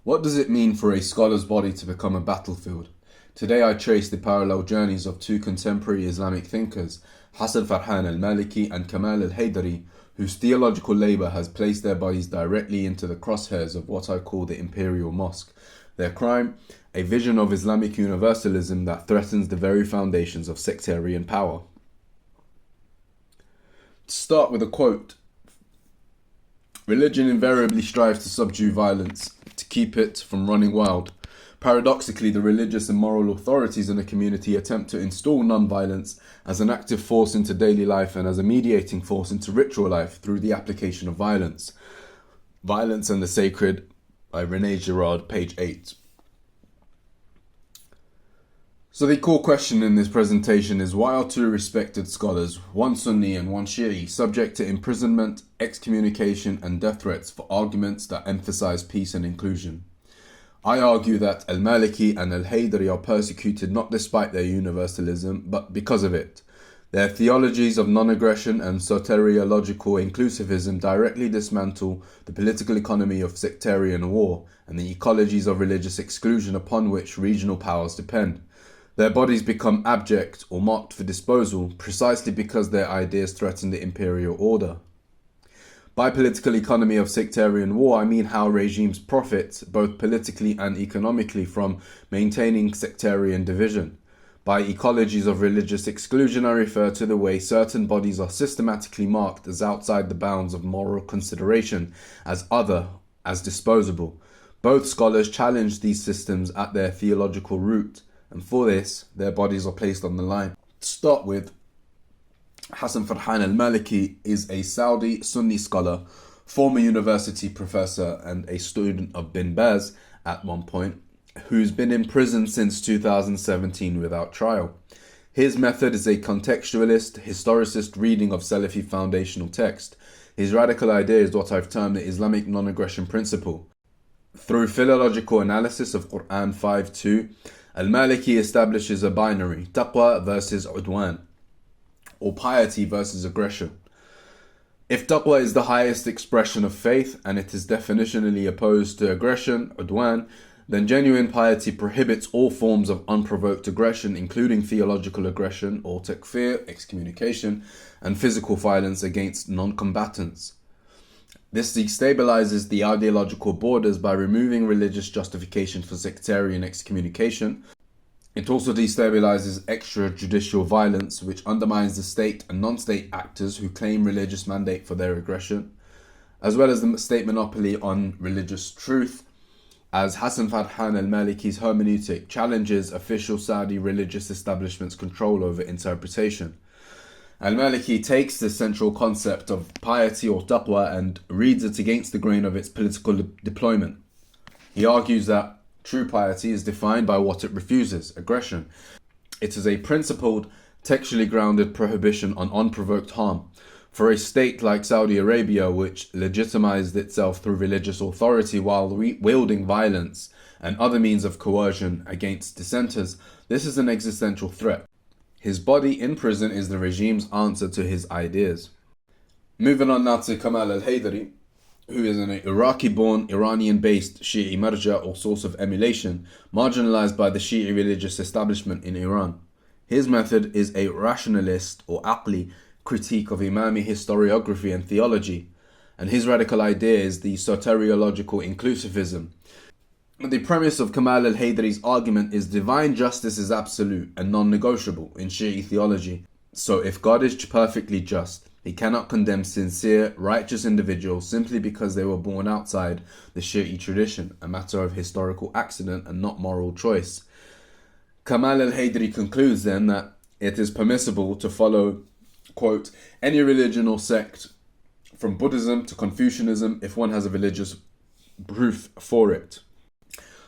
What does it mean for a scholar's body to become a battlefield? Today I trace the parallel journeys of two contemporary Islamic thinkers, Hassan Farhan al-Maliki and Kamal al-Haydari, whose theological labour has placed their bodies directly into the crosshairs of what I call the Imperial Mosque. Their crime? A vision of Islamic universalism that threatens the very foundations of sectarian power. To start with a quote. Religion invariably strives to subdue violence, to keep it from running wild. Paradoxically, the religious and moral authorities in a community attempt to install non-violence as an active force into daily life and as a mediating force into ritual life through the application of violence. Violence and the Sacred by René Girard, page 8. So the core question in this presentation is, why are two respected scholars, one Sunni and one Shi'i, subject to imprisonment, excommunication and death threats for arguments that emphasize peace and inclusion? I argue that al-Maliki and al-Haydari are persecuted not despite their universalism, but because of it. Their theologies of non-aggression and soteriological inclusivism directly dismantle the political economy of sectarian war and the ecologies of religious exclusion upon which regional powers depend. Their bodies become abject or marked for disposal precisely because their ideas threaten the imperial order. By political economy of sectarian war, I mean how regimes profit, both politically and economically, from maintaining sectarian division. By ecologies of religious exclusion, I refer to the way certain bodies are systematically marked as outside the bounds of moral consideration, as other, as disposable. Both scholars challenge these systems at their theological root, and for this, their bodies are placed on the line. To start with, Hassan Farhan al-Maliki is a Saudi Sunni scholar, former university professor and a student of Bin Baz at one point, who's been in prison since 2017 without trial. His method is a contextualist, historicist reading of Salafi foundational text. His radical idea is what I've termed the Islamic non-aggression principle. Through philological analysis of Quran 5:2, al-Maliki establishes a binary, taqwa versus udwan, or piety versus aggression. If taqwa is the highest expression of faith and it is definitionally opposed to aggression, udwan, then genuine piety prohibits all forms of unprovoked aggression, including theological aggression or takfir, excommunication, and physical violence against non-combatants. This destabilizes the ideological borders by removing religious justification for sectarian excommunication. It also destabilizes extrajudicial violence, which undermines the state and non-state actors who claim religious mandate for their aggression, as well as the state monopoly on religious truth, as Hassan Farhan al-Maliki's hermeneutic challenges official Saudi religious establishment's control over interpretation. Al-Maliki takes the central concept of piety or taqwa and reads it against the grain of its political deployment. He argues that true piety is defined by what it refuses, aggression. It is a principled, textually grounded prohibition on unprovoked harm. For a state like Saudi Arabia, which legitimized itself through religious authority while wielding violence and other means of coercion against dissenters, this is an existential threat. His body in prison is the regime's answer to his ideas. Moving on now to Kamal al-Haydari, who is an Iraqi-born, Iranian-based Shi'i marja or source of emulation, marginalized by the Shi'i religious establishment in Iran. His method is a rationalist or aqli critique of Imami historiography and theology, and his radical idea is the soteriological inclusivism. The premise of Kamal al-Haydari's argument is divine justice is absolute and non-negotiable in Shi'i theology. So if God is perfectly just, he cannot condemn sincere, righteous individuals simply because they were born outside the Shi'i tradition, a matter of historical accident and not moral choice. Kamal al-Haydari concludes then that it is permissible to follow, quote, any religion or sect from Buddhism to Confucianism if one has a religious proof for it.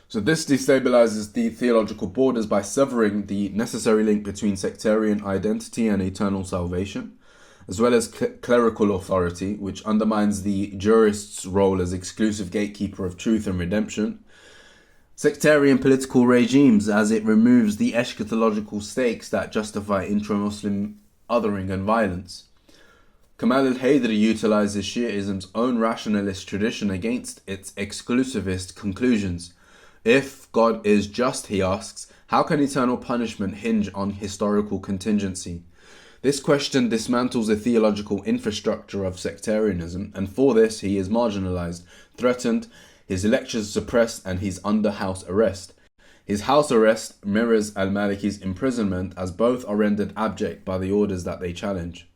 So this destabilizes the theological borders by severing the necessary link between sectarian identity and eternal salvation, as well as clerical authority, which undermines the jurist's role as exclusive gatekeeper of truth and redemption. Sectarian political regimes, as it removes the eschatological stakes that justify intra-Muslim othering and violence. Kamal al-Haydari utilizes Shi'ism's own rationalist tradition against its exclusivist conclusions. If God is just, he asks, how can eternal punishment hinge on historical contingency? This question dismantles the theological infrastructure of sectarianism, and for this he is marginalized, threatened, his lectures suppressed, and he's under house arrest. His house arrest mirrors al-Maliki's imprisonment, as both are rendered abject by the orders that they challenge.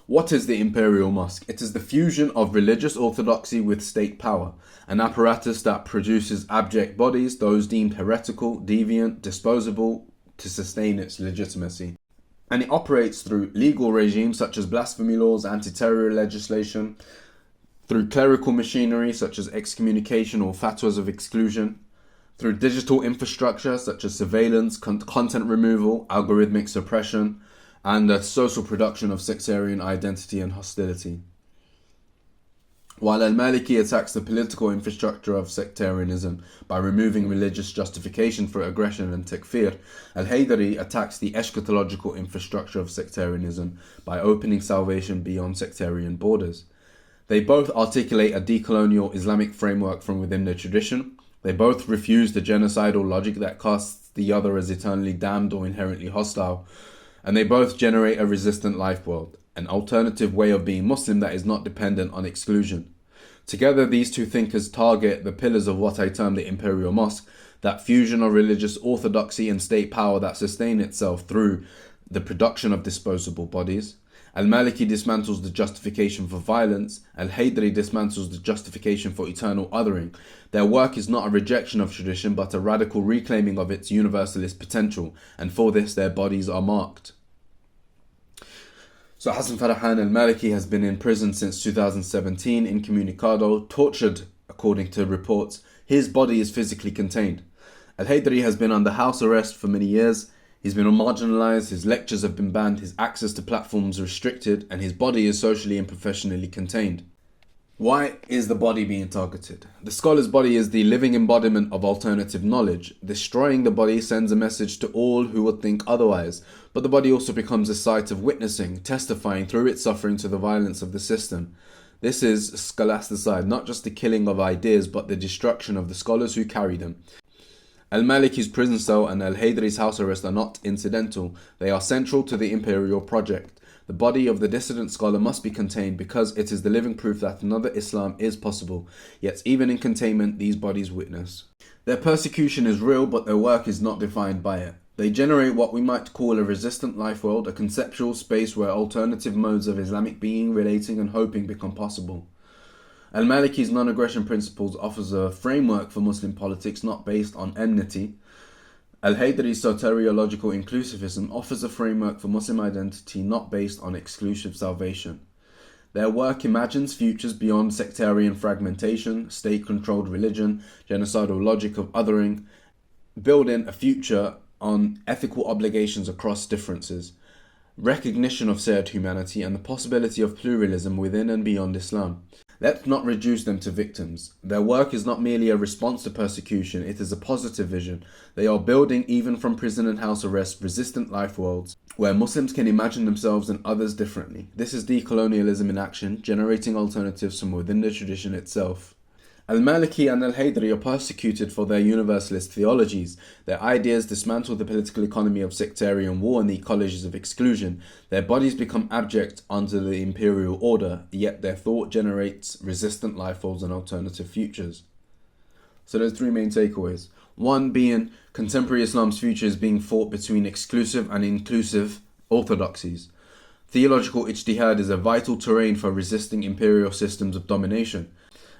What is the Imperial Mosque? It is the fusion of religious orthodoxy with state power, an apparatus that produces abject bodies, those deemed heretical, deviant, disposable, to sustain its legitimacy. And it operates through legal regimes such as blasphemy laws, anti-terror legislation, through clerical machinery such as excommunication or fatwas of exclusion, through digital infrastructure such as surveillance, content removal, algorithmic suppression, and the social production of sectarian identity and hostility. While al-Maliki attacks the political infrastructure of sectarianism by removing religious justification for aggression and takfir, al-Haydari attacks the eschatological infrastructure of sectarianism by opening salvation beyond sectarian borders. They both articulate a decolonial Islamic framework from within their tradition. They both refuse the genocidal logic that casts the other as eternally damned or inherently hostile. And they both generate a resistant life world, an alternative way of being Muslim that is not dependent on exclusion. Together, these two thinkers target the pillars of what I term the Imperial Mosque, that fusion of religious orthodoxy and state power that sustain itself through the production of disposable bodies. Al-Maliki dismantles the justification for violence, al-Haydari dismantles the justification for eternal othering. Their work is not a rejection of tradition but a radical reclaiming of its universalist potential, and for this their bodies are marked. So Hassan Farhan al-Maliki has been in prison since 2017 incommunicado, tortured according to reports. His body is physically contained. Al-Haydari has been under house arrest for many years. He's been marginalized, his lectures have been banned, his access to platforms restricted, and his body is socially and professionally contained. Why is the body being targeted? The scholar's body is the living embodiment of alternative knowledge. Destroying the body sends a message to all who would think otherwise, but the body also becomes a site of witnessing, testifying through its suffering to the violence of the system. This is scholasticide, not just the killing of ideas, but the destruction of the scholars who carry them. Al-Maliki's prison cell and al-Haydari's house arrest are not incidental. They are central to the imperial project. The body of the dissident scholar must be contained because it is the living proof that another Islam is possible. Yet even in containment, these bodies witness. Their persecution is real, but their work is not defined by it. They generate what we might call a resistant life world, a conceptual space where alternative modes of Islamic being, relating and hoping become possible. Al-Maliki's non-aggression principles offers a framework for Muslim politics not based on enmity. Al-Haydari's soteriological inclusivism offers a framework for Muslim identity not based on exclusive salvation. Their work imagines futures beyond sectarian fragmentation, state-controlled religion, genocidal logic of othering, building a future on ethical obligations across differences, recognition of shared humanity, and the possibility of pluralism within and beyond Islam. Let's not reduce them to victims. Their work is not merely a response to persecution, it is a positive vision. They are building, even from prison and house arrest, resistant life worlds, where Muslims can imagine themselves and others differently. This is decolonialism in action, generating alternatives from within the tradition itself. Al-Maliki and al-Haydari are persecuted for their universalist theologies. Their ideas dismantle the political economy of sectarian war and the ecologies of exclusion. Their bodies become abject under the imperial order, yet their thought generates resistant lifeforms and alternative futures. So there's three main takeaways. One being, contemporary Islam's future is being fought between exclusive and inclusive orthodoxies. Theological ijtihad is a vital terrain for resisting imperial systems of domination.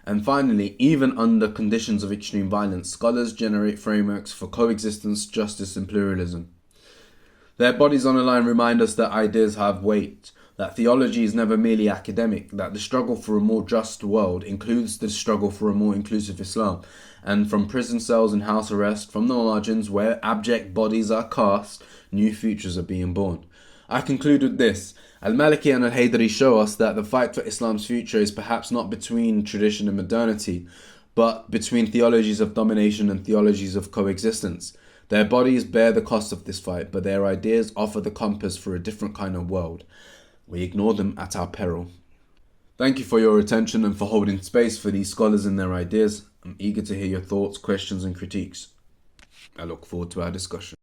And finally, even under conditions of extreme violence, scholars generate frameworks for coexistence, justice and pluralism. Their bodies on the line remind us that ideas have weight, that theology is never merely academic, that the struggle for a more just world includes the struggle for a more inclusive Islam, and from prison cells and house arrest, from the margins where abject bodies are cast, new futures are being born. I conclude with this. Al-Maliki and al-Haydari show us that the fight for Islam's future is perhaps not between tradition and modernity, but between theologies of domination and theologies of coexistence. Their bodies bear the cost of this fight, but their ideas offer the compass for a different kind of world. We ignore them at our peril. Thank you for your attention and for holding space for these scholars and their ideas. I'm eager to hear your thoughts, questions and critiques. I look forward to our discussion.